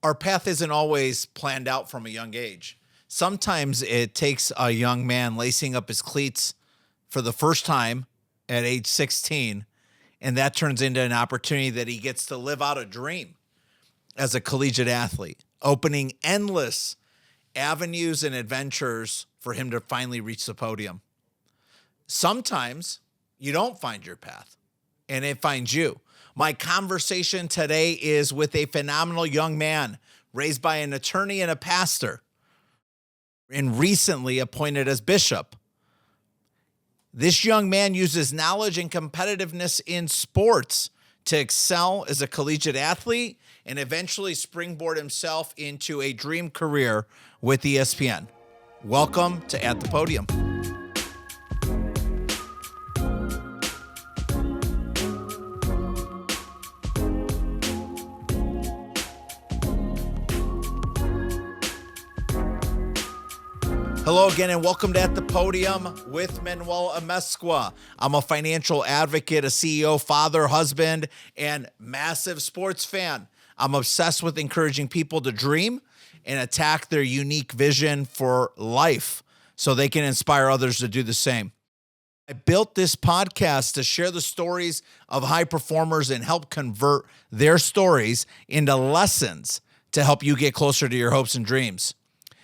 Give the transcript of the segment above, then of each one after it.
Our path isn't always planned out from a young age. Sometimes it takes a young man lacing up his cleats for the first time at age 16, and that turns into an opportunity that he gets to live out a dream as a collegiate athlete, opening endless avenues and adventures for him to finally reach the podium. Sometimes you don't find your path, and it finds you. My conversation today is with a phenomenal young man raised by an attorney and a pastor and recently appointed as bishop. This young man uses knowledge and competitiveness in sports to excel as a collegiate athlete and eventually springboard himself into a dream career with ESPN. Welcome to At the Podium. Hello again and welcome to At the Podium with Manuel Amezcua. I'm a financial advocate, a CEO, father, husband, and massive sports fan. I'm obsessed with encouraging people to dream and attack their unique vision for life so they can inspire others to do the same. I built this podcast to share the stories of high performers and help convert their stories into lessons to help you get closer to your hopes and dreams.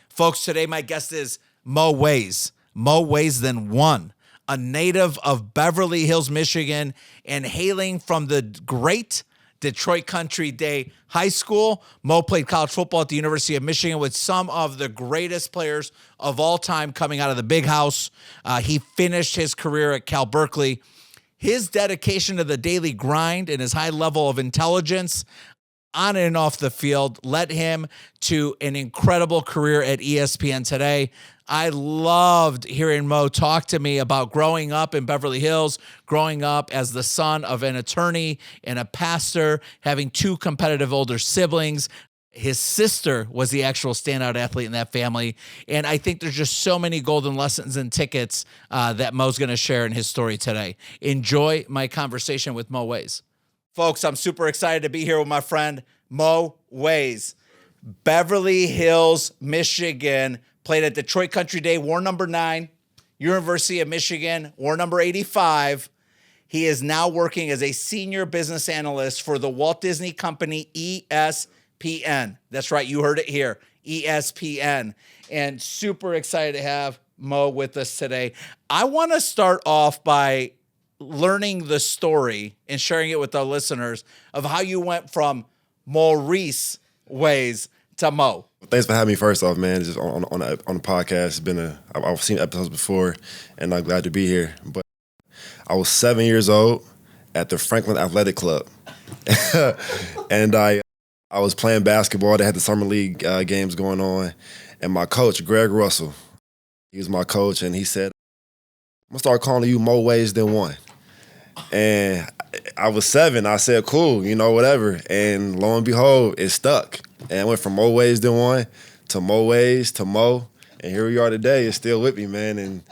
Folks, today my guest is Moe Ways, Moe Ways than one, a native of Beverly Hills, Michigan, and hailing from the great Detroit Country Day High School. Moe played college football at the University of Michigan with some of the greatest players of all time coming out of the big house. He finished his career at Berkeley. His dedication to the daily grind and his high level of intelligence on and off the field led him to an incredible career at ESPN today. I loved hearing Moe talk to me about growing up in Beverly Hills, growing up as the son of an attorney and a pastor, having two competitive older siblings. His sister was the actual standout athlete in that family. And I think there's just so many golden lessons and tickets that Moe's going to share in his story today. Enjoy my conversation with Moe Ways. Folks, I'm super excited to be here with my friend Moe Ways. Beverly Hills, Michigan, played at Detroit Country Day, wore number 9, University of Michigan, wore number 85. He is now working as a senior business analyst for the Walt Disney Company, ESPN. That's right, you heard it here, ESPN. And super excited to have Moe with us today. I want to start off by learning the story and sharing it with our listeners of how you went from Maurice Ways to Moe. Thanks for having me first off, man. Just on the podcast. I've seen episodes before, and I'm glad to be here. But I was 7 years old at the Franklin Athletic Club, and I was playing basketball. They had the summer league games going on, and my coach, Greg Russell, he was my coach, and he said, "I'm gonna start calling you Moe Ways than one." And I was 7. I said, "Cool, whatever." And lo and behold, it stuck. And I went from Moe Ways than one to Moe Ways to Moe. And here we are today. It's still with me, man. And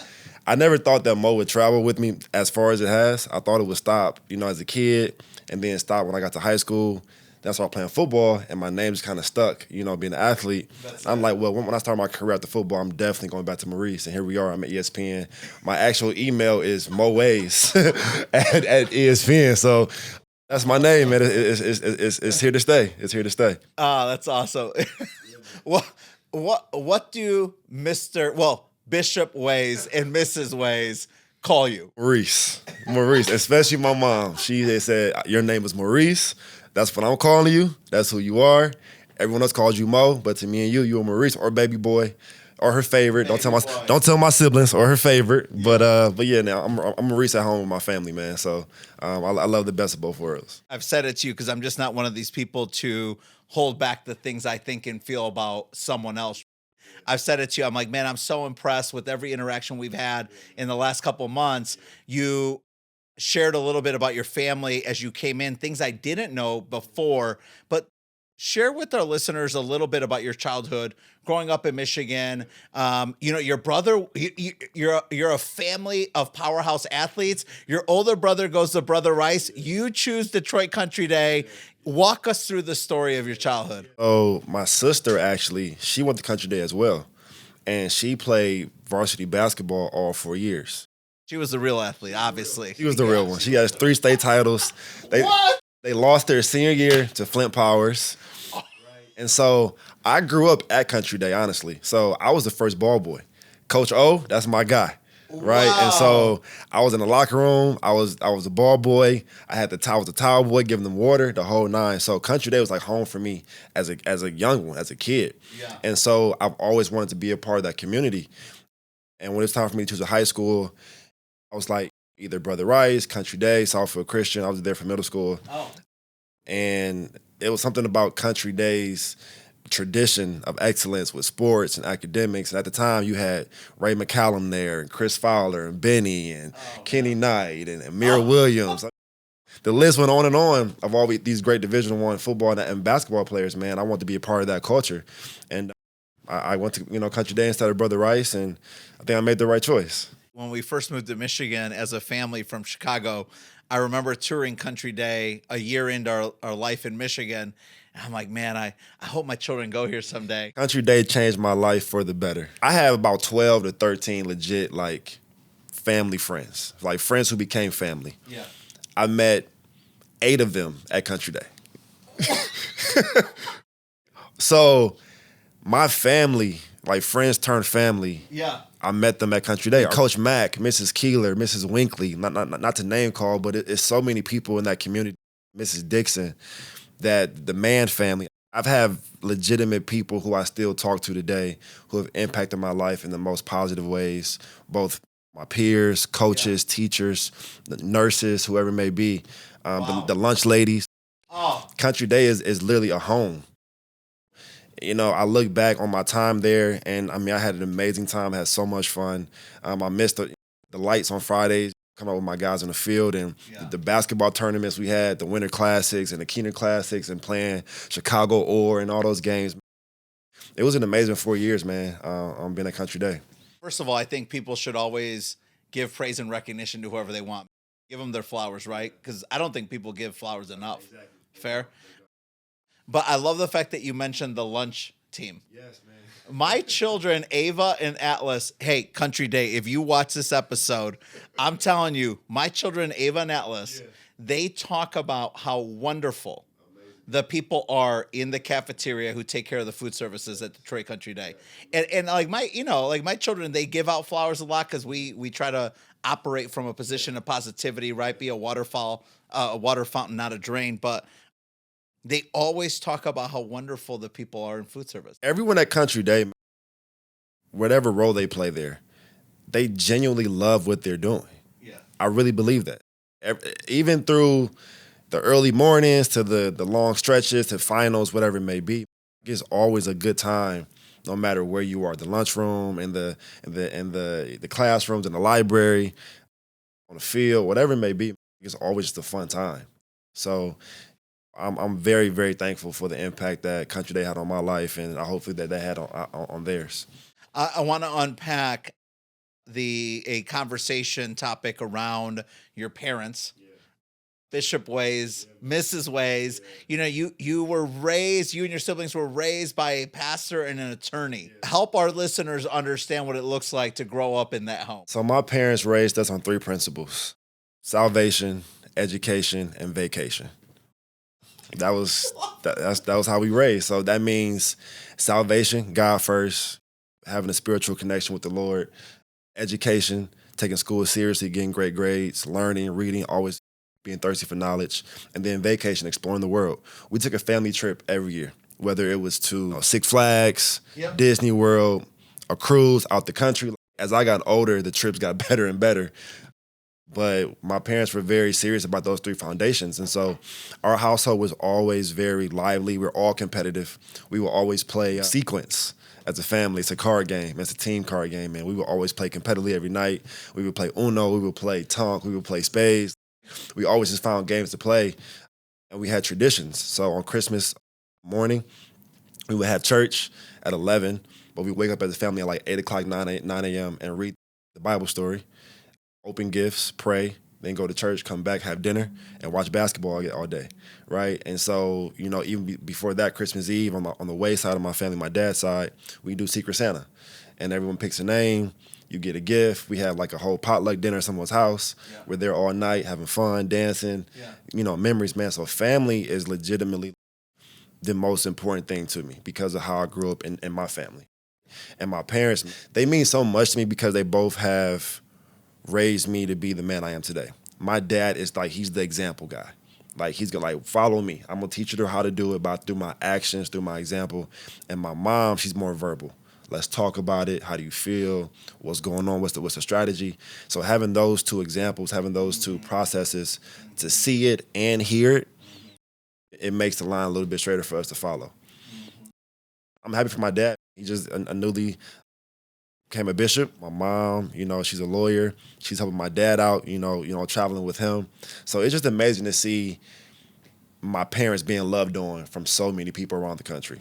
I never thought that Moe would travel with me as far as it has. I thought it would stop, as a kid, and then stop when I got to high school. Then I started playing football, and my name just kind of stuck, being an athlete. I'm like, well, when I start my career after football, I'm definitely going back to Maurice. And here we are. I'm at ESPN. My actual email is Moe Ways at ESPN. So that's my name, man. It's here to stay. It's here to stay. Oh, that's awesome. What do Bishop Ways and Mrs. Ways call you? Maurice, especially my mom. They said, your name is Maurice. That's what I'm calling you. That's who you are. Everyone else calls you Moe, but to me and you're Maurice or baby boy or her favorite. Don't tell my siblings or her favorite. Yeah. But yeah, now I'm Maurice at home with my family, man. So I love the best of both worlds. I've said it to you because I'm just not one of these people to hold back the things I think and feel about someone else. I've said it to you. I'm like, man, I'm so impressed with every interaction we've had in the last couple of months. You shared a little bit about your family as you came in, things I didn't know before, but Share with our listeners a little bit about your childhood growing up in Michigan. Your brother, you're a family of powerhouse athletes. Your older brother goes to Brother Rice. You choose Detroit Country Day. Walk us through the story of your childhood. Oh, my sister actually, she went to Country Day as well, and she played varsity basketball all 4 years. She was the real athlete, obviously. She was the real one. She has 3 state titles. They lost their senior year to Flint Powers. And so I grew up at Country Day, honestly. So I was the first ball boy. Coach O, that's my guy, right? Wow. And so I was in the locker room. I was a ball boy. I was the towel boy, giving them water, the whole nine. So Country Day was like home for me as a young one, as a kid. Yeah. And so I've always wanted to be a part of that community. And when it was time for me to choose a high school, I was like either Brother Rice, Country Day, Southfield Christian. I was there for middle school. Oh. And it was something about Country Day's tradition of excellence with sports and academics. And at the time, you had Ray McCallum there, and Chris Fowler, and Benny, and Kenny Knight, and Amir Williams. The list went on and on of all these great Division I football and basketball players, man. I wanted to be a part of that culture. And I went to Country Day instead of Brother Rice, and I think I made the right choice. When we first moved to Michigan as a family from Chicago, I remember touring Country Day a year into our life in Michigan. And I'm like, man, I hope my children go here someday. Country Day changed my life for the better. I have about 12 to 13 legit, like, family friends, like friends who became family. Yeah. I met 8 of them at Country Day. So my family, like friends turned family. Yeah. I met them at Country Day. Coach Mack, Mrs. Keeler, Mrs. Winkley, not to name call, but it's so many people in that community. Mrs. Dixon, that the Mann family. I've had legitimate people who I still talk to today who have impacted my life in the most positive ways, both my peers, coaches, teachers, nurses, whoever it may be, the lunch ladies. Oh. Country Day is literally a home. I look back on my time there, and I mean, I had an amazing time. I had so much fun. I missed the lights on Fridays, come out with my guys on the field, and the basketball tournaments we had, the Winter Classics and the Keener Classics, and playing Chicago Orr and all those games. It was an amazing 4 years, man, on being at Country Day. First of all, I think people should always give praise and recognition to whoever they want. Give them their flowers, right? Because I don't think people give flowers enough. Exactly. Fair? But I love the fact that you mentioned the lunch team. Yes, man. My children, Ava and Atlas, hey, Country Day, if you watch this episode, I'm telling you, my children, Ava and Atlas, they talk about how wonderful the people are in the cafeteria who take care of the food services at Detroit Country Day. And like my children, they give out flowers a lot because we try to operate from a position of positivity, right? Be a water fountain, not a drain. But they always talk about how wonderful the people are in food service. Everyone at Country Day, whatever role they play there, they genuinely love what they're doing. Yeah. I really believe that. Even through the early mornings to the long stretches to finals, whatever it may be, it's always a good time, no matter where you are. The lunchroom, in the classrooms, in the library, on the field, whatever it may be, it's always just a fun time. So I'm very, very thankful for the impact that Country Day had on my life, and I hopefully that they had on theirs. I want to unpack a conversation topic around your parents, Bishop Ways, Mrs. Ways. You and your siblings were raised by a pastor and an attorney. Help our listeners understand what it looks like to grow up in that home. So my parents raised us on 3 principles: salvation, education, and vacation. That was how we raised. So that means salvation, God first, having a spiritual connection with the Lord, education, taking school seriously, getting great grades, learning, reading, always being thirsty for knowledge, and then vacation, exploring the world. We took a family trip every year, whether it was to Six Flags, Disney World, a cruise out the country. As I got older, the trips got better and better. But my parents were very serious about those 3 foundations. And so our household was always very lively. We were all competitive. We would always play sequence as a family. It's a card game. It's a team card game, and we would always play competitively every night. We would play Uno. We would play Tonk. We would play Spades. We always just found games to play, and we had traditions. So on Christmas, Morning, we would have church at 11, but we wake up as a family at like 8 o'clock, 9 a.m. and read the Bible story, open gifts, pray, then go to church, come back, have dinner, and watch basketball all day, right? And so, even before that, Christmas Eve on the way side of my family, my dad's side, we do Secret Santa, and everyone picks a name. You get a gift. We have like a whole potluck dinner at someone's house. Yeah. We're there all night having fun, dancing. Yeah. Memories, man. So family is legitimately the most important thing to me because of how I grew up in my family. And my parents, they mean so much to me because they both have raised me to be the man I am today. My dad is like, he's the example guy. Like, he's gonna follow me. I'm gonna teach you how to do it through my actions, through my example. And my mom, she's more verbal. Let's talk about it. How do you feel? What's going on? What's the strategy? So having those two examples, having those two processes to see it and hear it, it makes the line a little bit straighter for us to follow. I'm happy for my dad. He just a newly became a bishop. My mom, she's a lawyer. She's helping my dad out, traveling with him. So it's just amazing to see my parents being loved on from so many people around the country.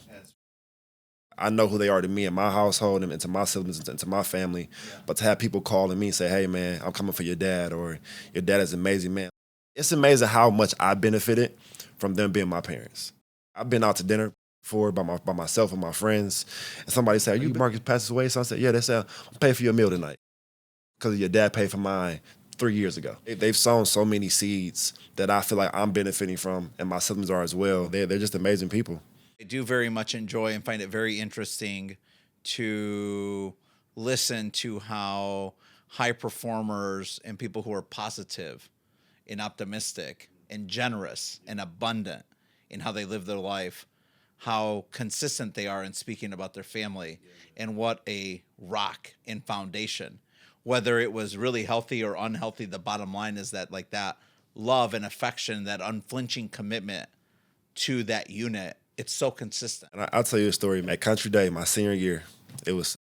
I know who they are to me in my household and to my siblings and to my family. Yeah. But to have people calling me and say, hey, man, I'm coming for your dad, or your dad is amazing, man. It's amazing how much I benefited from them being my parents. I've been out to dinner before by myself and my friends, and somebody said, are you Marcus passed away? So I said, yeah. They said, I'm paying for your meal tonight because your dad paid for mine 3 years ago. They've sown so many seeds that I feel like I'm benefiting from, and my siblings are as well. They're just amazing people. I do very much enjoy and find it very interesting to listen to how high performers and people who are positive and optimistic and generous and abundant in how they live their life, how consistent they are in speaking about their family, and what a rock and foundation. Whether it was really healthy or unhealthy, the bottom line is that that love and affection, that unflinching commitment to that unit, it's so consistent. And I'll tell you a story. At Country Day, my senior year, it was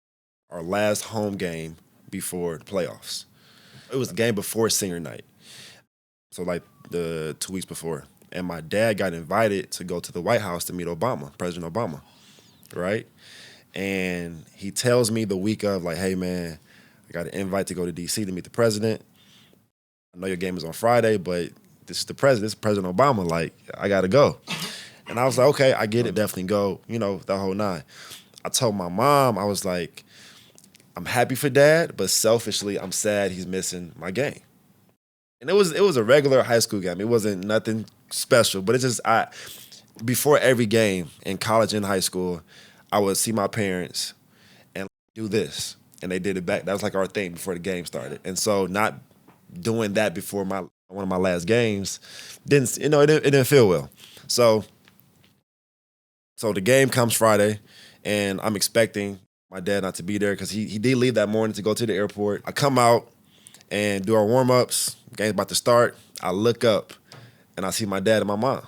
our last home game before the playoffs. It was the game before senior night. So the 2 weeks before. And my dad got invited to go to the White House to meet Obama, President Obama, right? And he tells me the week of, hey, man, I got an invite to go to D.C. to meet the president. I know your game is on Friday, but this is the president. This is President Obama. I got to go. And I was like, okay, I get it, definitely go, that whole nine. I told my mom, I was like, I'm happy for dad, but selfishly, I'm sad he's missing my game. And it was a regular high school game. It wasn't nothing special, but it's just, before every game in college and high school, I would see my parents and do this. And they did it back. That was our thing before the game started. And so not doing that before one of my last games, it didn't feel well. So the game comes Friday, and I'm expecting my dad not to be there because he did leave that morning to go to the airport. I come out and do our warm-ups. Game's about to start. I look up, and I see my dad and my mom.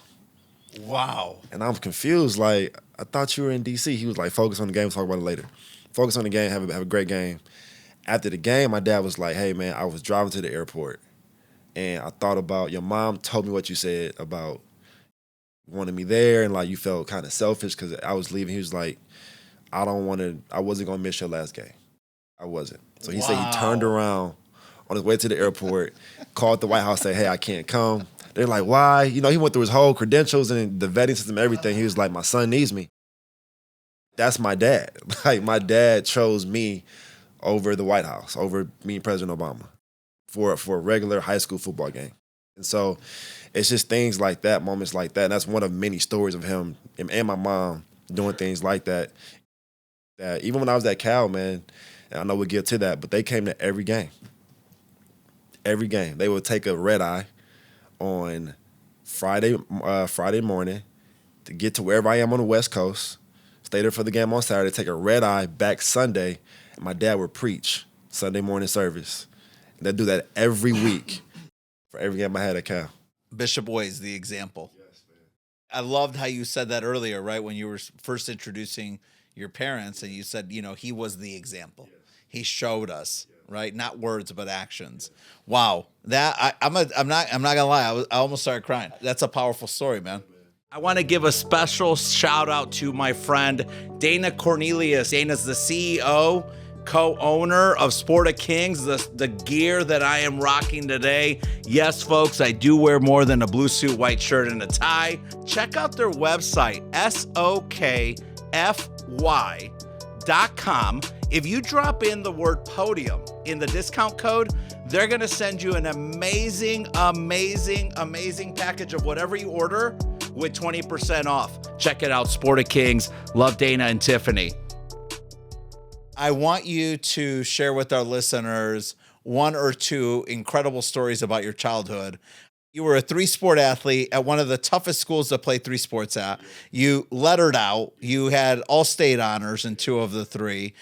Wow. And I'm confused. I thought you were in D.C. He was focus on the game. We'll talk about it later. Focus on the game. Have a great game. After the game, my dad was like, hey, man, I was driving to the airport, and I thought about your mom told me what you said about wanted me there, and you felt kind of selfish because I was leaving. He was like, I wasn't going to miss your last game. I wasn't. So he said he turned around on his way to the airport, called the White House, said, hey, I can't come. They're like, why? He went through his whole credentials and the vetting system, everything. He was like, my son needs me. That's my dad. My dad chose me over the White House, over me and President Obama for a regular high school football game. And so it's just things like that, moments like that. And that's one of many stories of him and my mom doing things like that. That even when I was at Cal, man, and I know we'll get to that, but they came to every game. Every game. They would take a red eye on Friday morning to get to wherever I am on the West Coast, stay there for the game on Saturday, take a red eye back Sunday, and my dad would preach Sunday morning service. And they'd do that every week for every game I had at Cal. Bishop Ways, the example. Yes, man. I loved how you said that earlier, right? When you were first introducing your parents, and you said, he was the example. Yes. He showed us, right? Not words, but actions. Yes. Wow, that I'm not gonna lie. I almost started crying. That's a powerful story, man. I want to give a special shout out to my friend Dana Cornelius. Dana's the CEO, co-owner of Sport of Kings, the gear that I am rocking today. Yes, folks, I do wear more than a blue suit, white shirt, and a tie. Check out their website, sokfy.com. If you drop in the word Podium in the discount code, they're going to send you an amazing package of whatever you order with 20% off. Check it out, Sport of Kings. Love Dana and Tiffany. I want you to share with our listeners one or two incredible stories about your childhood. You were a three-sport athlete at one of the toughest schools to play three sports at. You lettered out. You had all-state honors in two of the three.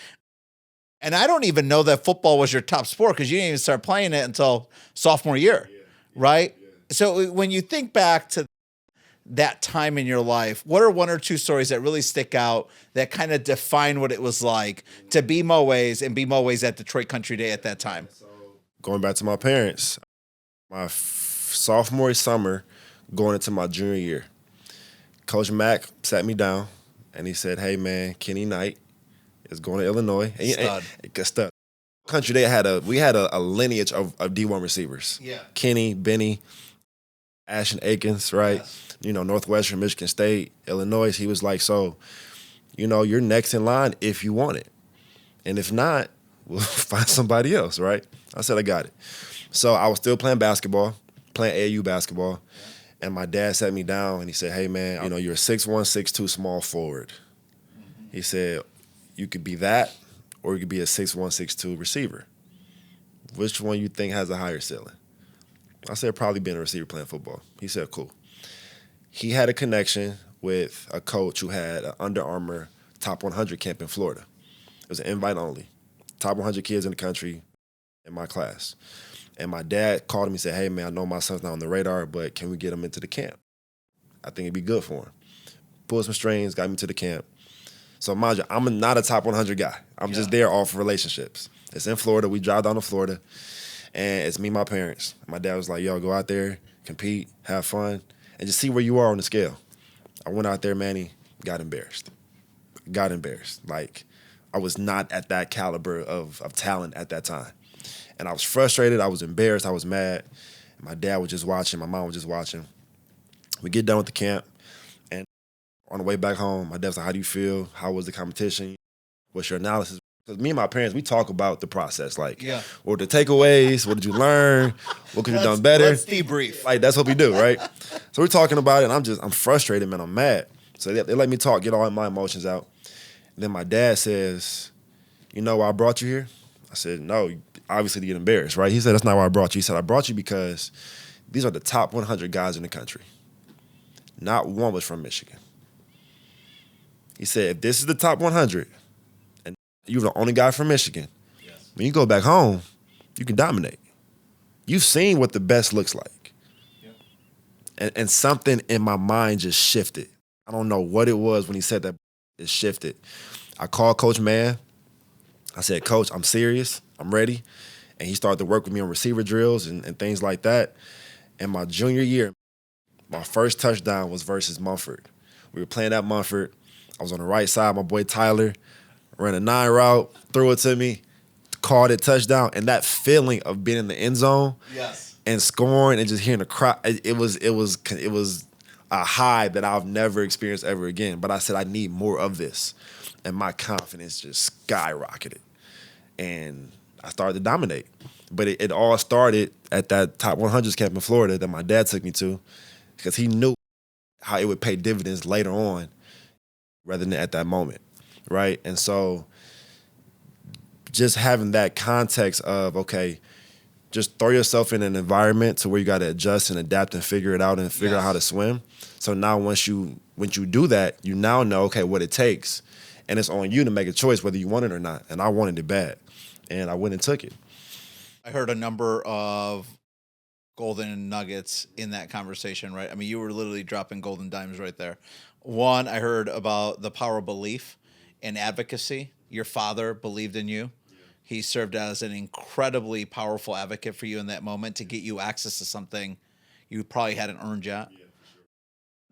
And I don't even know that football was your top sport because you didn't even start playing it until sophomore year, right? So when you think back to that time in your life, what are one or two stories that really stick out that kind of define what it was like to be Moe Ways and be Moe Ways at Detroit Country Day at that time? Going back to my parents, my sophomore summer, going into my junior year, Coach Mack sat me down and he said, "Hey man, Kenny Knight is going to Illinois." Stud. Country Day we had a lineage of D1 receivers. Yeah. Kenny, Benny, Ashton Akins, right? Yes. Northwestern, Michigan State, Illinois. He was like, "So, you're next in line if you want it. And if not, we'll find somebody else," right? I said, "I got it." So I was still playing basketball, playing AAU basketball. Yeah. And my dad sat me down and he said, "Hey man, you're a 6'1", 6'2" small forward." Mm-hmm. He said, "You could be that or you could be a 6'1", 6'2" receiver. Which one you think has a higher ceiling?" I said, "Probably being a receiver playing football." He said, "Cool." He had a connection with a coach who had an Under Armour top 100 camp in Florida. It was an invite only. Top 100 kids in the country in my class. And my dad called me and said, "Hey man, I know my son's not on the radar, but can we get him into the camp? I think it'd be good for him." Pulled some strings, got me to the camp. So mind you, I'm not a top 100 guy. I'm just there off relationships. It's in Florida. We drive down to Florida, and it's me and my parents. My dad was like, "Yo, go out there, compete, have fun, and just see where you are on the scale." I went out there, Manny, got embarrassed. Like, I was not at that caliber of talent at that time. And I was frustrated. I was embarrassed. I was mad. My dad was just watching. My mom was just watching. We get done with the camp, and on the way back home, my dad was like, "How do you feel? How was the competition? What's your analysis?" Because me and my parents, we talk about the process. Like, what were the takeaways? What did you learn? What could you have done better? Let's debrief. Like, that's what we do, right? So we're talking about it, and I'm frustrated, man. I'm mad. So they let me talk, get all my emotions out. And then my dad says, "You know why I brought you here?" I said, "No, obviously to get embarrassed, right?" He said, "That's not why I brought you." He said, "I brought you because these are the top 100 guys in the country. Not one was from Michigan." He said, "If this is the top 100, and you're the only guy from Michigan, when you go back home, you can dominate. You've seen what the best looks like." And something in my mind just shifted. I don't know what it was when he said that. It shifted. I called Coach Mann. I said, "Coach, I'm serious. I'm ready." And he started to work with me on receiver drills and things like that. And my junior year, my first touchdown was versus Mumford. We were playing at Mumford. I was on the right side. My boy Tyler ran a 9 route, threw it to me, called it touchdown. And that feeling of being in the end zone and scoring and just hearing the crowd, it was a high that I've never experienced ever again. But I said, I need more of this. And my confidence just skyrocketed. And I started to dominate. But it all started at that top 100s camp in Florida that my dad took me to, because he knew how it would pay dividends later on rather than at that moment, right? And so just having that context of, okay, just throw yourself in an environment to where you got to adjust and adapt and figure it out and figure out how to swim. So now once you do that, you now know, okay, what it takes. And it's on you to make a choice whether you want it or not. And I wanted it bad. And I went and took it. I heard a number of golden nuggets in that conversation, right? I mean, you were literally dropping golden dimes right there. One, I heard about the power of belief and advocacy. Your father believed in you. He served as an incredibly powerful advocate for you in that moment to get you access to something you probably hadn't earned yet.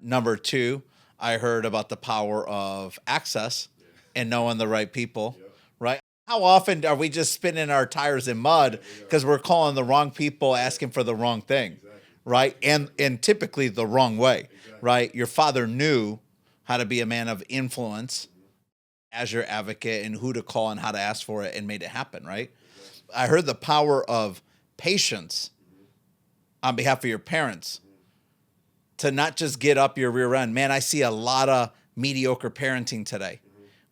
Number two, I heard about the power of access and knowing the right people, right? How often are we just spinning our tires in mud because we're calling the wrong people, asking for the wrong thing, right? And typically the wrong way, right? Your father knew how to be a man of influence as your advocate and who to call and how to ask for it and made it happen, right? I heard the power of patience on behalf of your parents to not just get up your rear end. Man, I see a lot of mediocre parenting today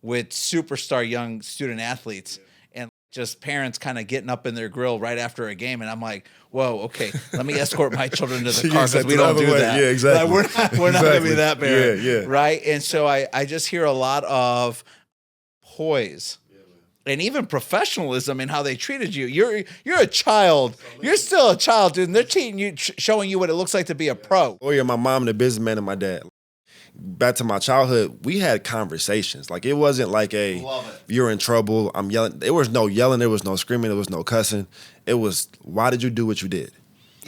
with superstar young student athletes and just parents kind of getting up in their grill right after a game. And I'm like, whoa, okay, let me escort my children to the car because we don't do that. Yeah, exactly. Like, we're not going to be that parent. Yeah. Right? And so I just hear a lot of poise and even professionalism in how they treated you. You're a child. You're still a child, dude. And they're teaching you, showing you what it looks like to be a pro. Oh, yeah, my mom, the businessman, and my dad. Back to my childhood, we had conversations. Like, it wasn't like you're in trouble, I'm yelling. There was no yelling. There was no screaming. There was no cussing. It was, why did you do what you did?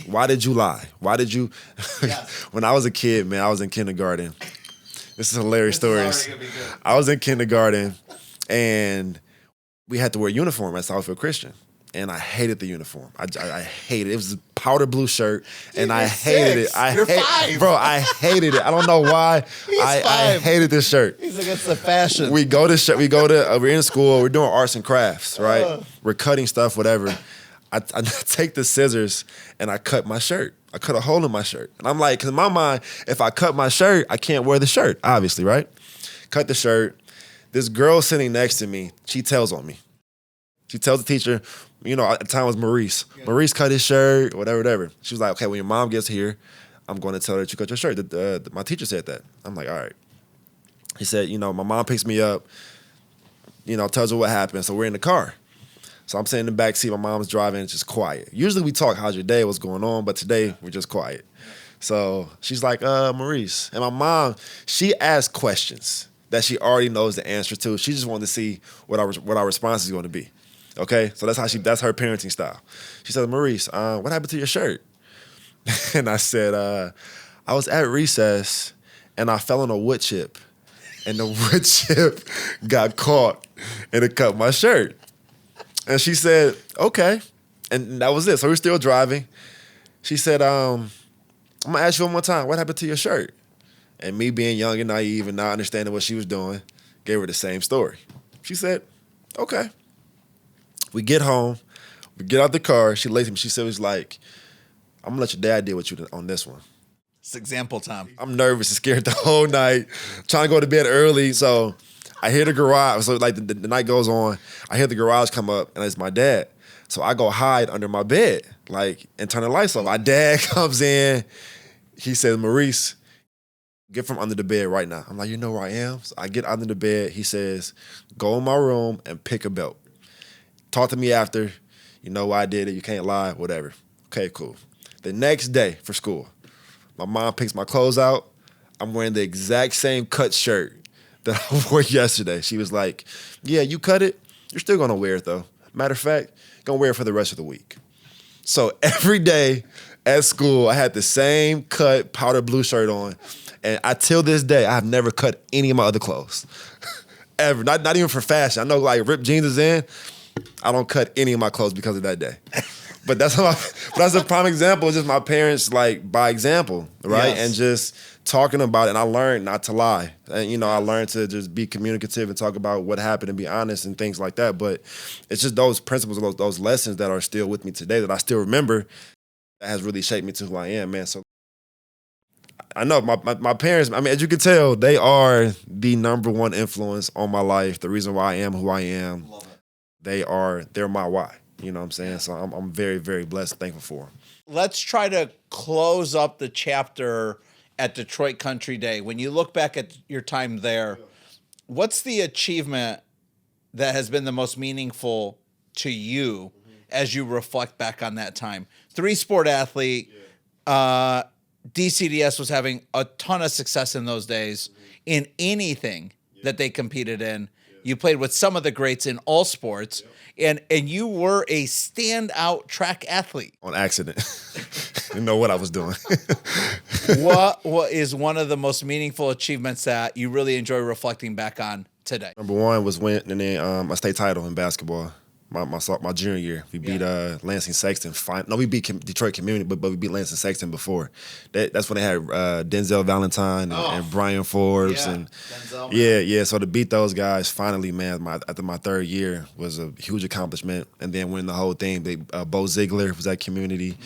Why did you lie? Why did you? Yes. When I was a kid, man, I was in kindergarten. This is hilarious stories. I was in kindergarten, and we had to wear uniform at Southfield Christian, and I hated the uniform. I hated it. It was a powder blue shirt, and I hated it. I hated it. I don't know why. I hated this shirt. He's against the fashion. We're in school. We're doing arts and crafts, right? We're cutting stuff, whatever. I take the scissors and I cut my shirt. I cut a hole in my shirt, and I'm like, because in my mind, if I cut my shirt, I can't wear the shirt, obviously, right? Cut the shirt. This girl sitting next to me, she tells on me. She tells the teacher, at the time it was Maurice. Yeah. Maurice cut his shirt, whatever. She was like, okay, when your mom gets here, I'm going to tell her that you cut your shirt. My teacher said that. I'm like, all right. He said, my mom picks me up, tells her what happened. So we're in the car. So I'm sitting in the back seat. My mom's driving. It's just quiet. Usually we talk, how's your day, what's going on? But today we're just quiet. So she's like, Maurice. And my mom, she asked questions that she already knows the answer to. She just wanted to see what our response is going to be. Okay? So that's her parenting style. She said, Maurice, what happened to your shirt? And I said, I was at recess and I fell on a wood chip. And the wood chip got caught and it cut my shirt. And she said, okay. And that was it. So we're still driving. She said, I'm gonna ask you one more time, what happened to your shirt? And me being young and naive and not understanding what she was doing, gave her the same story. She said, okay. We get home. We get out the car. She lays me. She said, I'm going to let your dad deal with you on this one. It's example time. I'm nervous and scared the whole night, trying to go to bed early. So I hear the garage. So the night goes on. I hear the garage come up, and it's my dad. So I go hide under my bed, and turn the lights off. My dad comes in. He says, Maurice, get from under the bed right now. I'm like, you know where I am? So I get under the bed. He says, go in my room and pick a belt. Talk to me after. You know why I did it. You can't lie, whatever. Okay, cool. The next day for school, my mom picks my clothes out. I'm wearing the exact same cut shirt that I wore yesterday. She was like, yeah, you cut it. You're still going to wear it, though. Matter of fact, you're going to wear it for the rest of the week. So every day at school, I had the same cut powder blue shirt on. And till this day, I have never cut any of my other clothes. Ever. Not even for fashion. I know ripped jeans is in. I don't cut any of my clothes because of that day. But that's a prime example. It's just my parents, by example, right? Yes. And just talking about it. And I learned not to lie. And, I learned to just be communicative and talk about what happened and be honest and things like that. But it's just those principles, those lessons that are still with me today that I still remember that has really shaped me to who I am, man. So I know my parents, as you can tell, they are the number one influence on my life, the reason why I am who I am. Love it. They're my why. You know what I'm saying? So I'm very, very blessed and thankful for them. Let's try to close up the chapter at Detroit Country Day. When you look back at your time there, what's the achievement that has been the most meaningful to you as you reflect back on that time? 3-sport athlete, DCDS was having a ton of success in those days in anything that they competed in. You played with some of the greats in all sports, and you were a standout track athlete. On accident. Didn't know what I was doing. What is one of the most meaningful achievements that you really enjoy reflecting back on today? Number one was winning a state title in basketball. My junior year, we beat Lansing Sexton. We beat Detroit Community, but we beat Lansing Sexton before. That's when they had Denzel Valentine and Brian Forbes and Denzel, So to beat those guys finally, man, after my third year was a huge accomplishment. And then winning the whole thing, Bo Ziegler was at Community,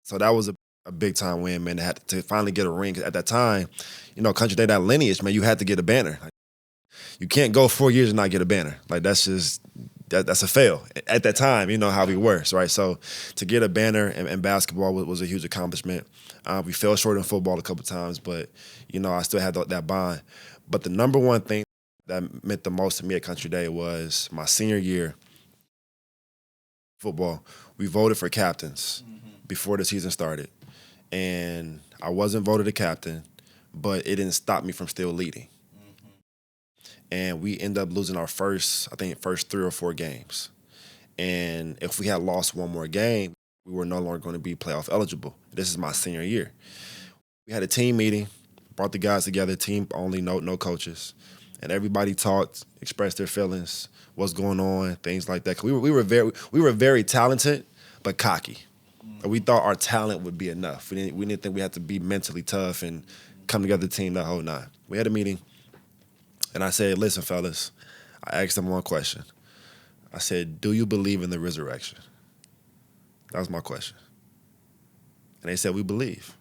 so that was a big time win, man. To finally get a ring. At that time, Country Day, that lineage, man, you had to get a banner. Like, you can't go 4 years and not get a banner. Like that's a fail. At that time, how we were, right? So to get a banner in basketball was a huge accomplishment. We fell short in football a couple times, but, I still had that bond. But the number one thing that meant the most to me at Country Day was my senior year football. We voted for captains before the season started. And I wasn't voted a captain, but it didn't stop me from still leading. And we ended up losing our first 3 or 4 games. And if we had lost one more game, we were no longer going to be playoff eligible. This is my senior year. We had a team meeting, brought the guys together, team only, no coaches. And everybody talked, expressed their feelings, what's going on, things like that. 'Cause we were very talented, but cocky. We thought our talent would be enough. We didn't think we had to be mentally tough and come together, team, the whole nine. We had a meeting. And I said, listen, fellas, I asked them one question. I said, do you believe in the resurrection? That was my question. And they said, we believe.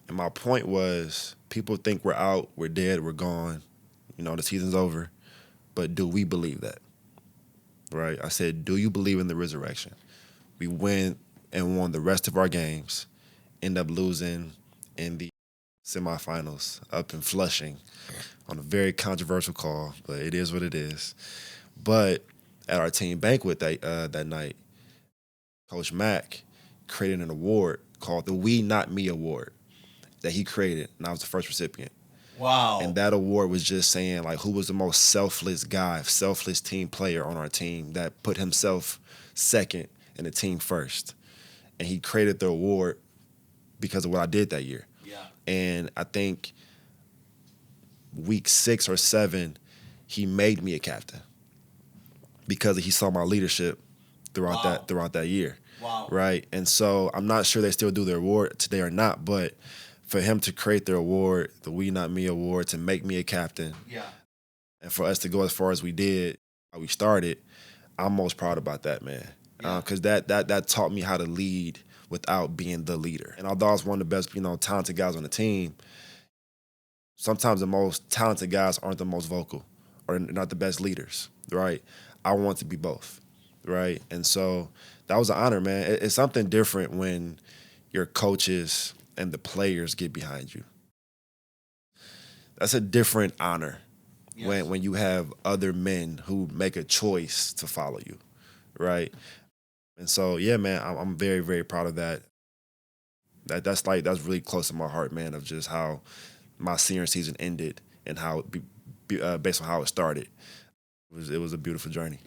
And my point was, people think we're out, we're dead, we're gone, the season's over. But do we believe that? Right? I said, do you believe in the resurrection? We went and won the rest of our games, end up losing in the semifinals up in Flushing on a very controversial call, but it is what it is. But at our team banquet that night, Coach Mack created an award called the We Not Me Award that he created, and I was the first recipient. Wow. And that award was just saying, like, who was the most selfless guy, selfless team player on our team that put himself second and the team first. And he created the award because of what I did that year. Yeah. And I think week 6 or 7, he made me a captain because he saw my leadership throughout that year. Wow. Right? And so I'm not sure they still do their award today or not, but for him to create their award, the We Not Me Award, to make me a captain, and for us to go as far as we did, how we started, I'm most proud about that, man. Because that taught me how to lead without being the leader. And although I was one of the best, talented guys on the team, sometimes the most talented guys aren't the most vocal or not the best leaders, right? I want to be both, right? And so that was an honor, man. It's something different when your coaches and the players get behind you. That's a different honor when you have other men who make a choice to follow you, right? And so, yeah, man, I'm very, very proud of that. That's really close to my heart, man, of just how my senior season ended and how, based on how it started. It was a beautiful journey.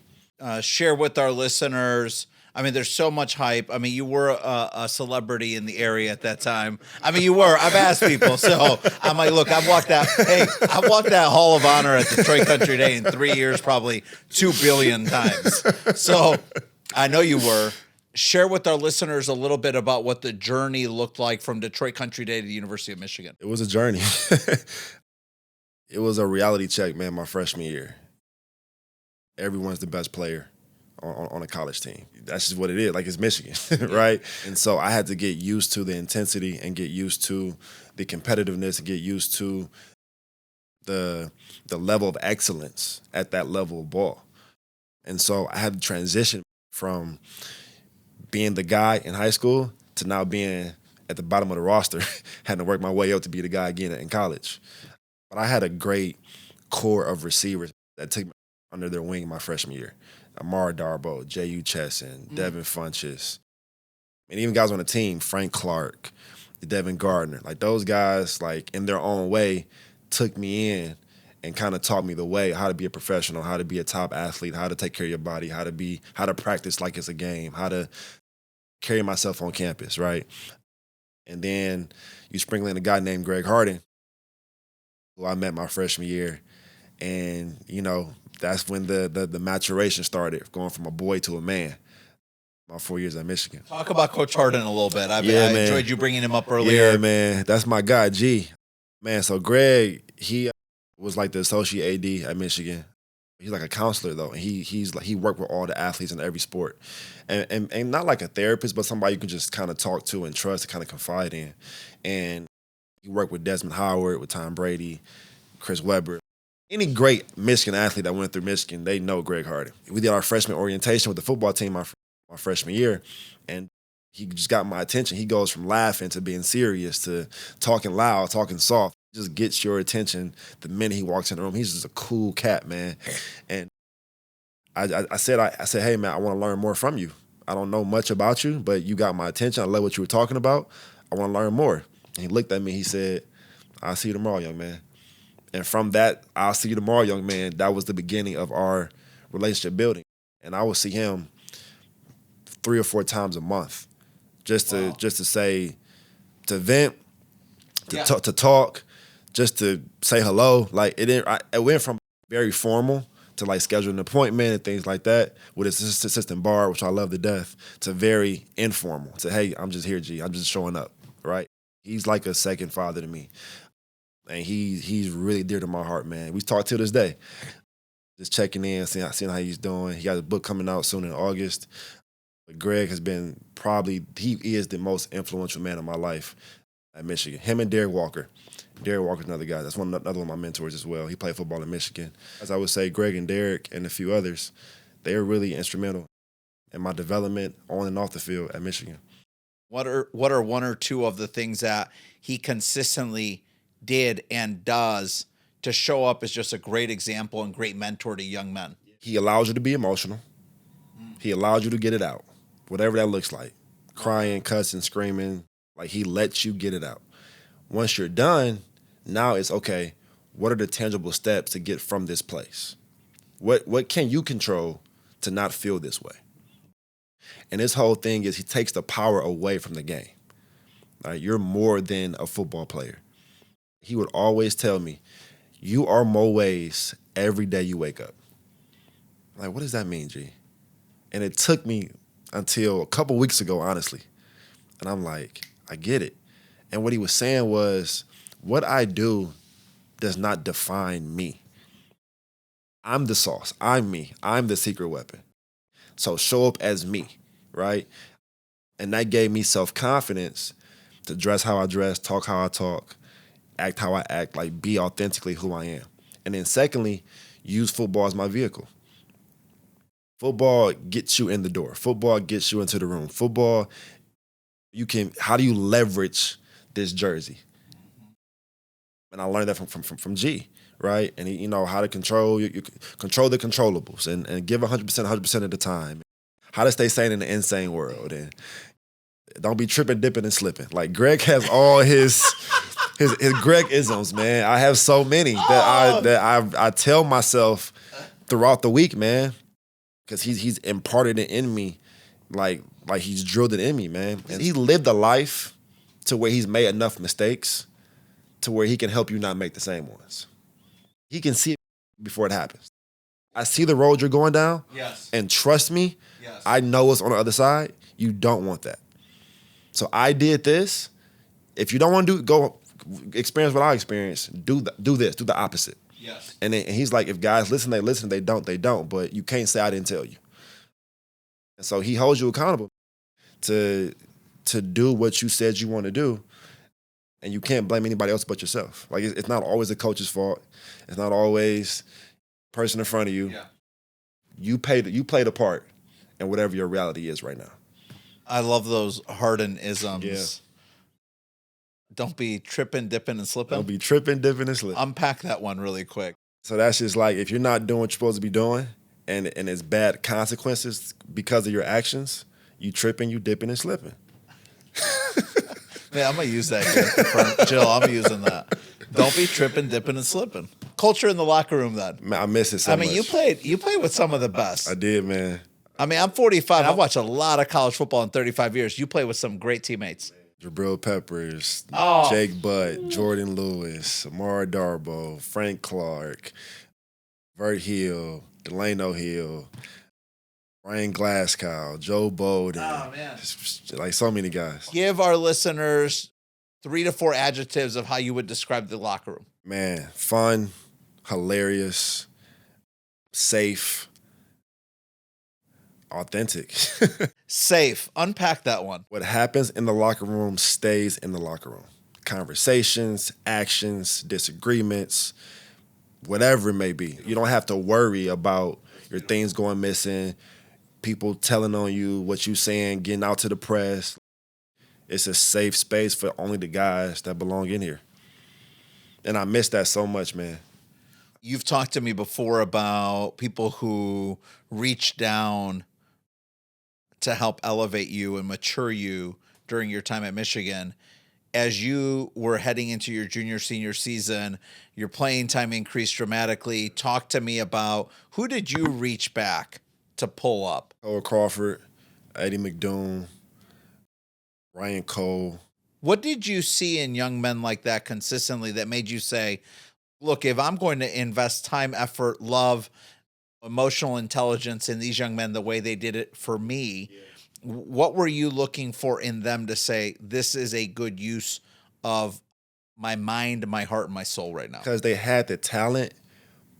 Share with our listeners. I mean, there's so much hype. I mean, you were a celebrity in the area at that time. I mean, you were. I've asked people. So I'm like, look, I've walked that Hall of Honor at Detroit Country Day in 3 years, probably 2 billion times. So I know you were. Share with our listeners a little bit about what the journey looked like from Detroit Country Day to the University of Michigan. It was a journey. It was a reality check, man, my freshman year. Everyone's the best player on a college team. That's just what it is. Like, it's Michigan, right? And so I had to get used to the intensity and get used to the competitiveness and get used to the level of excellence at that level of ball. And so I had to transition from being the guy in high school to now being at the bottom of the roster, had to work my way up to be the guy again in college. But I had a great core of receivers that took me under their wing my freshman year. Amar Darbo, J.U. Chesson, Devin Funches, and even guys on the team, Frank Clark, Devin Gardner. Like, those guys, like, in their own way, took me in and kind of taught me the way, how to be a professional, how to be a top athlete, how to take care of your body, how to practice like it's a game, how to carry myself on campus, right? And then you sprinkle in a guy named Greg Harden, who I met my freshman year. And, that's when the maturation started, going from a boy to a man. My 4 years at Michigan. Talk about Coach Harden a little bit. I enjoyed you bringing him up earlier. Yeah, man. That's my guy, G. Man, so Greg, he was like the associate AD at Michigan. He's like a counselor, though. And he worked with all the athletes in every sport. And not like a therapist, but somebody you can just kind of talk to and trust and kind of confide in. And he worked with Desmond Howard, with Tom Brady, Chris Webber. Any great Michigan athlete that went through Michigan, they know Greg Harden. We did our freshman orientation with the football team my freshman year, and he just got my attention. He goes from laughing to being serious to talking loud, talking soft. He just gets your attention the minute he walks in the room. He's just a cool cat, man. And I said, hey, man, I want to learn more from you. I don't know much about you, but you got my attention. I love what you were talking about. I want to learn more. And he looked at me. He said, I'll see you tomorrow, young man. And from that, I'll see you tomorrow, young man, that was the beginning of our relationship building. And I would see him 3 or 4 times a month, just to say, to vent, to talk, just to say hello. Like it went from very formal to like scheduling an appointment and things like that with his assistant Bar, which I love to death, to very informal. To hey, I'm just here, G. I'm just showing up, right? He's like a second father to me, and he's really dear to my heart, man. We talk till this day, just checking in, seeing how he's doing. He got a book coming out soon in August. But Greg has been he is the most influential man in my life at Michigan. Him and Derek Walker. Derek Walker's another guy. That's another one of my mentors as well. He played football in Michigan. As I would say, Greg and Derek and a few others, they are really instrumental in my development on and off the field at Michigan. What are one or two of the things that he consistently did and does to show up as just a great example and great mentor to young men? He allows you to be emotional. He allows you to get it out, whatever that looks like. Crying, cussing, screaming. Like, he lets you get it out. Once you're done, now it's, okay, what are the tangible steps to get from this place? What can you control to not feel this way? And his whole thing is he takes the power away from the game. Right? You're more than a football player. He would always tell me, you are Moe Ways every day you wake up. Like, what does that mean, G? And it took me until a couple weeks ago, honestly. And I'm like, I get it. And what he was saying was, what I do does not define me. I'm the sauce. I'm me. I'm the secret weapon. So show up as me, right? And that gave me self-confidence to dress how I dress, talk how I talk, act how I act, like be authentically who I am. And then secondly, use football as my vehicle. Football gets you in the door. Football gets you into the room. Football, how do you leverage this jersey? And I learned that from G, right? And he, how to control you control the controllables and give 100% of the time. How to stay sane in the insane world, and don't be tripping, dipping, and slipping. Like, Greg has all his Greg isms, man. I have so many that I tell myself throughout the week, man, because he's imparted it in me, like he's drilled it in me, man. And he lived a life to where he's made enough mistakes to where he can help you not make the same ones. He can see it before it happens. I see the road you're going down. Yes. And trust me, yes, I know what's on the other side. You don't want that. So I did this. If you don't want to go experience what I experienced, do this, do the opposite. Yes. And he's like, if guys listen, they listen. They don't. But you can't say I didn't tell you. And so he holds you accountable to do what you said you want to do. And you can't blame anybody else but yourself. Like, it's not always the coach's fault. It's not always the person in front of you. Yeah. You played a part in whatever your reality is right now. I love those Harden-isms. Yeah. Don't be tripping, dipping, and slipping. Don't be tripping, dipping, and slipping. Unpack that one really quick. So that's just like, if you're not doing what you're supposed to be doing and it's bad consequences because of your actions, you tripping, you dipping, and slipping. Yeah, I'm going to use that again. Jill, I'm using that. Don't be tripping, dipping, and slipping. Culture in the locker room, then. Man, I miss it so much. You played with some of the best. I did, man. I'm 45. I've watched a lot of college football in 35 years. You play with some great teammates. Jabril Peppers, Oh. Jake Butt, Jordan Lewis, Amara Darbo, Frank Clark, Vert Hill, Delano Hill, Ryan Glasgow, Joe Bowden. Oh, man. Like so many guys. Give our listeners 3 to 4 adjectives of how you would describe the locker room. Man, fun, hilarious, safe, authentic. Safe. Unpack that one. What happens in the locker room stays in the locker room. Conversations, actions, disagreements, whatever it may be. You don't have to worry about your things going missing, people telling on you, what you saying, getting out to the press. It's a safe space for only the guys that belong in here. And I miss that so much, man. You've talked to me before about people who reach down to help elevate you and mature you during your time at Michigan. As you were heading into your junior, senior season, your playing time increased dramatically. Talk to me about who did you reach back to pull up? Cole Crawford, Eddie McDoom, Ryan Cole. What did you see in young men like that consistently that made you say, look, if I'm going to invest time, effort, love, emotional intelligence in these young men the way they did it for me, what were you looking for in them to say, this is a good use of my mind, my heart, and my soul right now? Because they had the talent,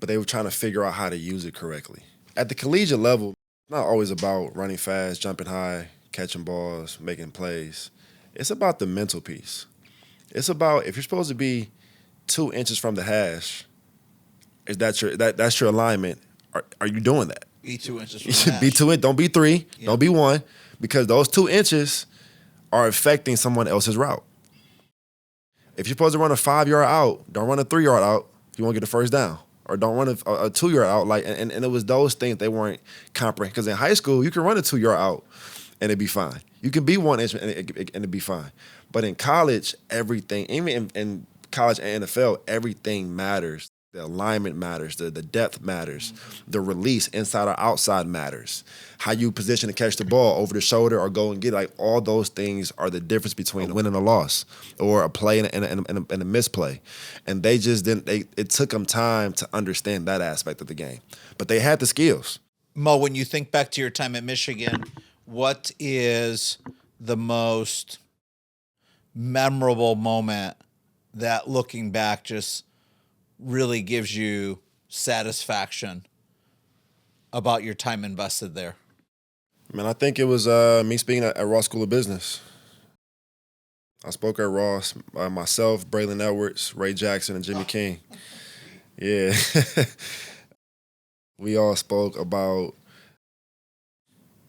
but they were trying to figure out how to use it correctly. At the collegiate level, it's not always about running fast, jumping high, catching balls, making plays. It's about the mental piece. It's about if you're supposed to be 2 inches from the hash, is that that's your alignment? Are you doing that? Be 2 inches from You the should be hash. 2 inches. Don't be 3. Yeah. Don't be 1, because those 2 inches are affecting someone else's route. If you're supposed to run a 5-yard out, don't run a 3-yard out if you want to get the first down. Or don't run a 2-yard out. And it was those things they weren't comprehending. Because in high school, you can run a 2-yard out and it'd be fine. You can be 1 inch and it'd be fine. But in college, everything, even in college and NFL, everything matters. The alignment matters. The depth matters. The release inside or outside matters. How you position to catch the ball over the shoulder or go and get it. Like all those things are the difference between a win and a loss, or a play and a misplay. And they just didn't. It took them time to understand that aspect of the game, but they had the skills. Mo, when you think back to your time at Michigan, what is the most memorable moment that, looking back, just really gives you satisfaction about your time invested there? Man, I think it was me speaking at Ross School of Business. I spoke at Ross, myself, Braylon Edwards, Ray Jackson, and Jimmy King. Yeah. We all spoke about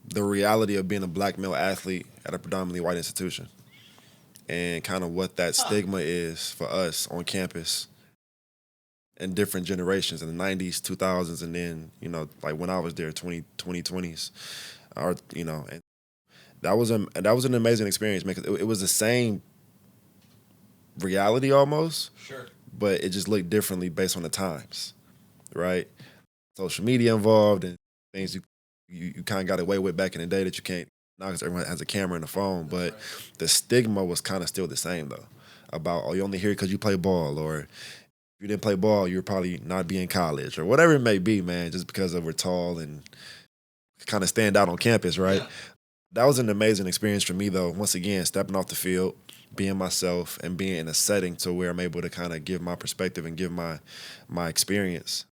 the reality of being a black male athlete at a predominantly white institution and kind of what that stigma is for us on campus in different generations in the 90s, 2000s, and then, like when I was there, 2020s. Or, and that was an amazing experience, man, 'cause it was the same reality almost. Sure. But it just looked differently based on the times, right? Social media involved and things you kind of got away with back in the day that you can't now because everyone has a camera and a phone. But right. The stigma was kind of still the same, though, about, you only here because you play ball, or if you didn't play ball, you're probably not be in college, or whatever it may be, man, just because we're tall and kind of stand out on campus, right? Yeah. That was an amazing experience for me, though, once again, stepping off the field, being myself, and being in a setting to where I'm able to kind of give my perspective and give my experience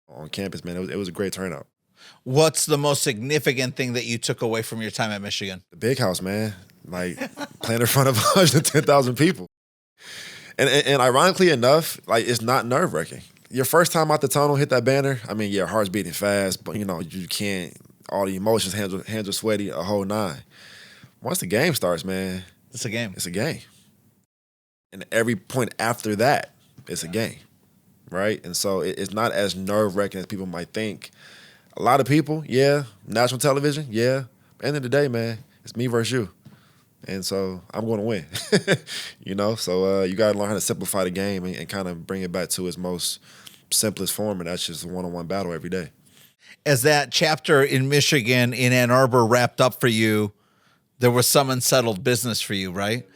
on campus, man. It was a great turnout. What's the most significant thing that you took away from your time at Michigan? The big house, man. Like, playing in front of 110,000 people. And ironically enough, like, it's not nerve-wracking. Your first time out the tunnel, hit that banner, I mean, yeah, heart's beating fast, but, you can't, all the emotions, hands are sweaty, a whole nine. Once the game starts, man. It's a game. It's a game. And every point after that, it's a game, right? And so it's not as nerve-wracking as people might think. A lot of people, yeah, national television, yeah. At the end of the day, man, it's me versus you. And so I'm going to win, So you got to learn how to simplify the game and kind of bring it back to its most simplest form, and that's just a one-on-one battle every day. As that chapter in Michigan, in Ann Arbor, wrapped up for you, There was some unsettled business for you, right?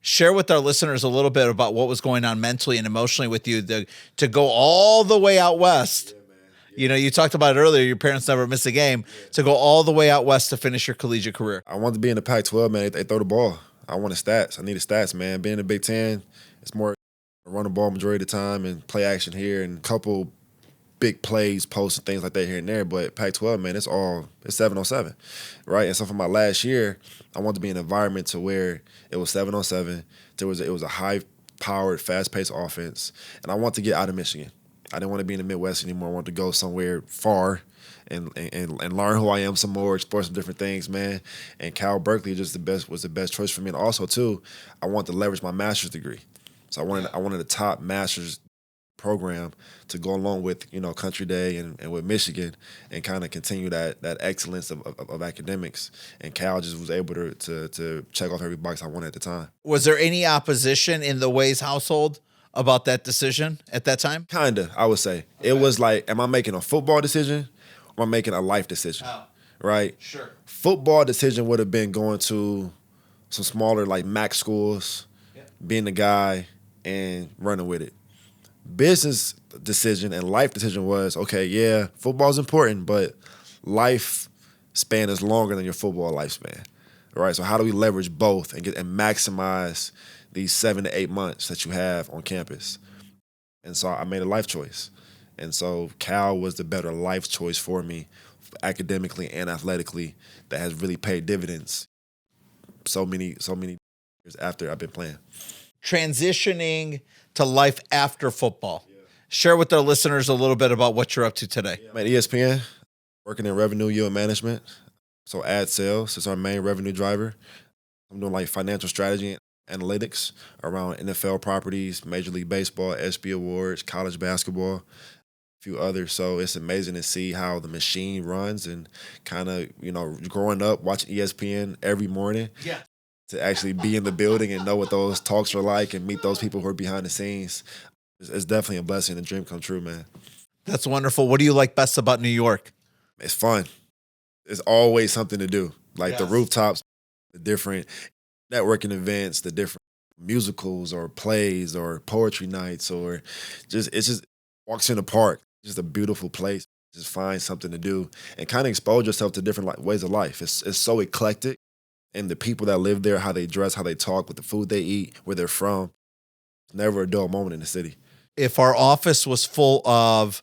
Share with our listeners a little bit about what was going on mentally and emotionally with you to go all the way out west. You know, you talked about it earlier, your parents never miss a game, to go all the way out west to finish your collegiate career. I wanted to be in the Pac-12, man. They throw the ball. I wanted stats. I needed stats, man. Being in the Big Ten, it's more run the ball majority of the time and play action here and a couple big plays, posts, and things like that here and there. But Pac-12, man, it's 7-on-7, right? And so for my last year, I wanted to be in an environment to where it was 7-on-7. It was a high-powered, fast-paced offense, and I wanted to get out of Michigan. I didn't want to be in the Midwest anymore. I wanted to go somewhere far and learn who I am some more, explore some different things, man. And Berkeley was the best choice for me. And also, too, I wanted to leverage my master's degree. So I wanted a top master's program to go along with, Country Day and with Michigan and kind of continue that excellence of academics. And Cal just was able to check off every box I wanted at the time. Was there any opposition in the Ways household about that decision at that time? Kinda, I would say. Okay. It was like, am I making a football decision or am I making a life decision? Oh. Right? Sure. Football decision would have been going to some smaller like MAC schools, being the guy and running with it. Business decision and life decision was, okay, yeah, football's important, but life span is longer than your football lifespan. Right? So how do we leverage both and maximize these 7 to 8 months that you have on campus? And so I made a life choice. And so Cal was the better life choice for me, academically and athletically, that has really paid dividends so many years after I've been playing. Transitioning to life after football. Yeah. Share with our listeners a little bit about what you're up to today. I'm at ESPN, working in revenue yield management. So ad sales is our main revenue driver. I'm doing like financial strategy and analytics around NFL properties, Major League Baseball, ESPY awards, college basketball, a few others. So it's amazing to see how the machine runs and kind of, growing up, watching ESPN every morning. Yeah. To actually be in the building and know what those talks are like and meet those people who are behind the scenes. It's definitely a blessing, a dream come true, man. That's wonderful. What do you like best about New York? It's fun. There's always something to do. Like the rooftops, the different networking events, the different musicals or plays or poetry nights or it's just walks in the park. Just a beautiful place. Just find something to do and kind of expose yourself to different ways of life. It's so eclectic. And the people that live there, how they dress, how they talk, with the food they eat, where they're from. It's never a dull moment in the city. If our office was full of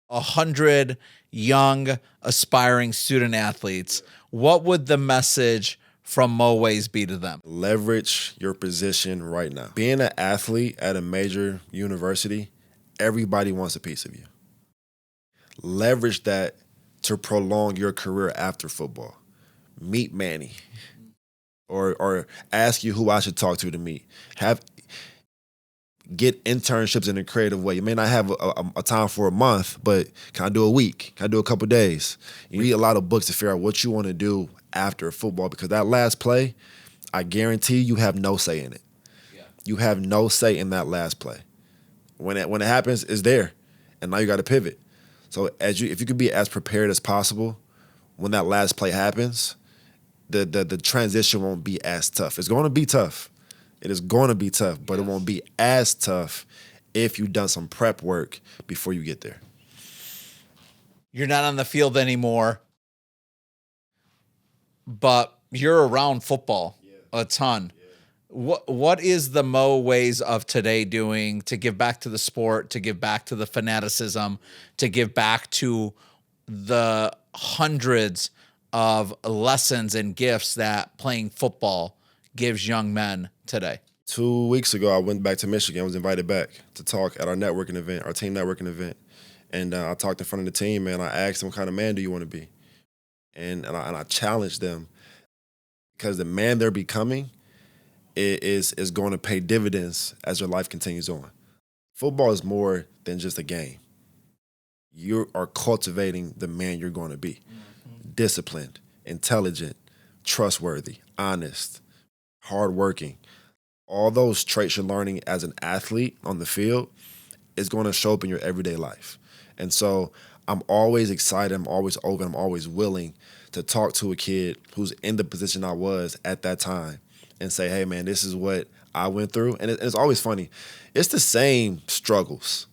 100 young, aspiring student athletes, what would the message from Moe Ways be to them? Leverage your position right now. Being an athlete at a major university, everybody wants a piece of you. Leverage that to prolong your career after football. Meet Manny, or ask you who I should talk to meet. Get internships in a creative way. You may not have a time for a month, but can I do a week? Can I do a couple days? You read a lot of books to figure out what you want to do after football, because that last play, I guarantee you have no say in it. Yeah. You have no say in that last play. When it happens, it's there, and now you got to pivot. So if you could be as prepared as possible when that last play happens, the transition won't be as tough. It's going to be tough. It is going to be tough, but it won't be as tough if you've done some prep work before you get there. You're not on the field anymore, but you're around football a ton. Yeah. What is the Moe Ways of today doing to give back to the sport, to give back to the fanaticism, to give back to the hundreds of lessons and gifts that playing football gives young men today? 2 weeks ago, I went back to Michigan. I was invited back to talk at our networking event, our team networking event. And I talked in front of the team, and I asked them, what kind of man do you want to be? And I challenged them, because the man they're becoming is going to pay dividends as their life continues on. Football is more than just a game. You are cultivating the man you're going to be. Disciplined, intelligent, trustworthy, honest, hardworking. All those traits you're learning as an athlete on the field is going to show up in your everyday life. And so I'm always excited. I'm always open. I'm always willing to talk to a kid who's in the position I was at that time and say, hey, man, this is what I went through. And it's always funny. It's the same struggles.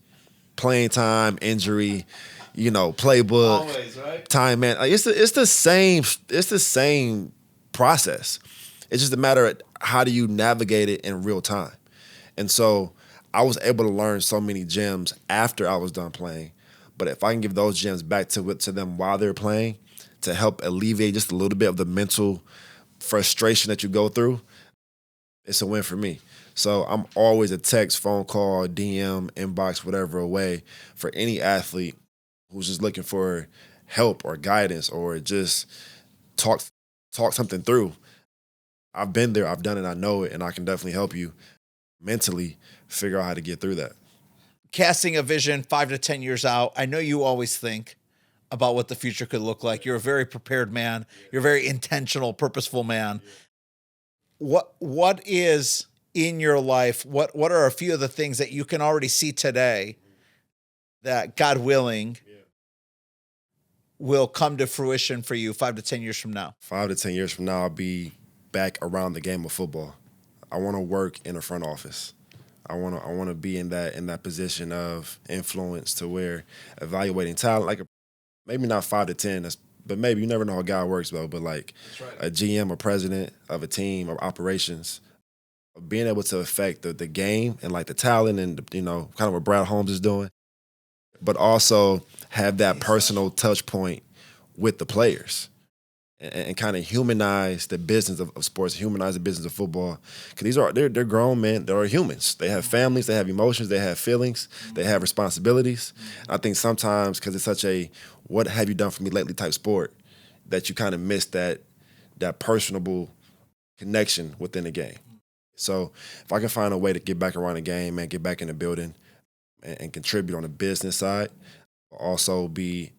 Playing time, injury, playbook, Always, right? time, man. Like, it's the same process. It's just a matter of how do you navigate it in real time. And so I was able to learn so many gems after I was done playing. But if I can give those gems back to them while they're playing to help alleviate just a little bit of the mental frustration that you go through, it's a win for me. So I'm always a text, phone call, DM, inbox, whatever away for any athlete who's just looking for help or guidance or just talk something through. I've been there, I've done it, I know it, and I can definitely help you mentally figure out how to get through that. Casting a vision 5 to 10 years out, I know you always think about what the future could look like. You're a very prepared man. You're a very intentional, purposeful man. What is in your life? What are a few of the things that you can already see today that, God willing, will come to fruition for you 5 to 10 years from now? 5 to 10 years from now, I'll be back around the game of football. I want to work in a front office. I want to be in that position of influence to where evaluating talent, like maybe not 5 to 10, but maybe you never know how God works though. But like a GM, a president of a team, of operations, being able to affect the game and like the talent and kind of what Brad Holmes is doing, but also have that personal touch point with the players. And kind of humanize the business of sports, humanize the business of football. Because they're grown men, they're humans. They have families, they have emotions, they have feelings, they have responsibilities. And I think sometimes, because it's such a what have you done for me lately type sport, that you kind of miss that personable connection within the game. So if I can find a way to get back around the game and get back in the building and contribute on the business side, also be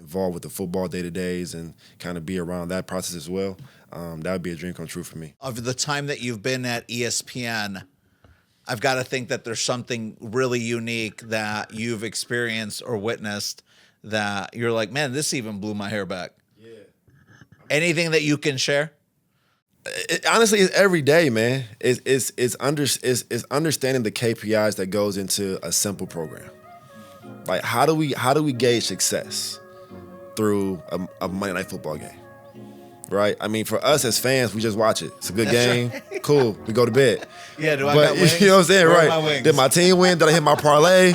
involved with the football day-to-days and kind of be around that process as well, that would be a dream come true for me. Of the time that you've been at ESPN, I've got to think that there's something really unique that you've experienced or witnessed that you're like, man, this even blew my hair back. Yeah. Anything that you can share? Honestly, it's every day, man. It's understanding the KPIs that goes into a simple program. Like, how do we gauge success through a Monday Night Football game, right? I mean, for us as fans, we just watch it. It's a good game. Right. Cool. We go to bed. Yeah, I got wings? You know what I'm saying? Where right. Did my team win? Did I hit my parlay?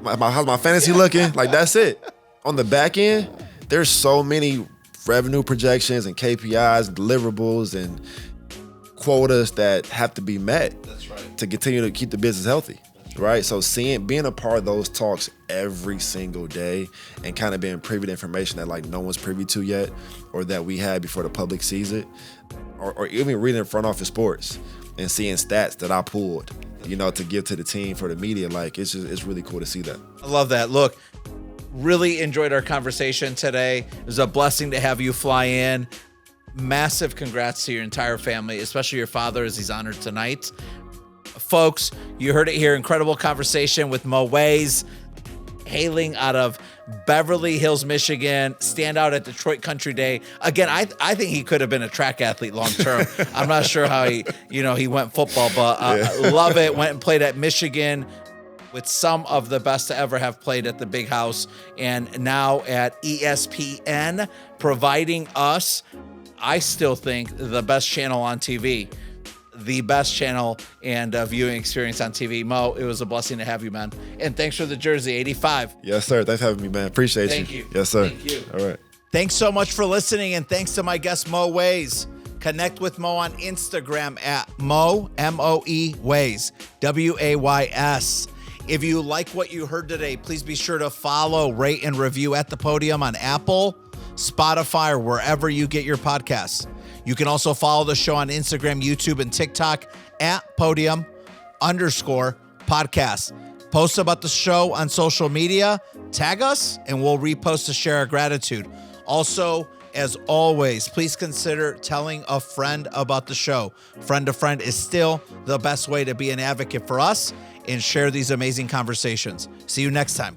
How's my fantasy looking? Like, that's it. On the back end, there's so many revenue projections and KPIs and deliverables and quotas that have to be met. That's right. To continue to keep the business healthy. Right, so being a part of those talks every single day and kind of being privy to information that like no one's privy to yet, or that we had before the public sees it, or even reading in front office sports and seeing stats that I pulled, to give to the team for the media, like it's really cool to see that. I love that. Look, really enjoyed our conversation today. It was a blessing to have you fly in. Massive congrats to your entire family, especially your father as he's honored tonight. Folks, you heard it here. Incredible conversation with Moe Ways, hailing out of Beverly Hills, Michigan, stand out at Detroit Country Day. Again, I think he could have been a track athlete long term. I'm not sure how he went football, but love it. Went and played at Michigan with some of the best to ever have played at the Big House, and now at ESPN, providing us, I still think, the best channel on TV. The best channel and viewing experience on TV. Mo, it was a blessing to have you, man. And thanks for the jersey, 85. Yes, sir. Thanks for having me, man. Appreciate you. Thank you. Yes, sir. Thank you. All right. Thanks so much for listening, and thanks to my guest, Moe Ways. Connect with Mo on Instagram at Moe, M-O-E, Ways, W-A-Y-S. If you like what you heard today, please be sure to follow, rate, and review at the Podium on Apple, Spotify, or wherever you get your podcasts. You can also follow the show on Instagram, YouTube, and TikTok at Podium_podcast. Post about the show on social media, tag us, and we'll repost to share our gratitude. Also, as always, please consider telling a friend about the show. Friend to friend is still the best way to be an advocate for us and share these amazing conversations. See you next time.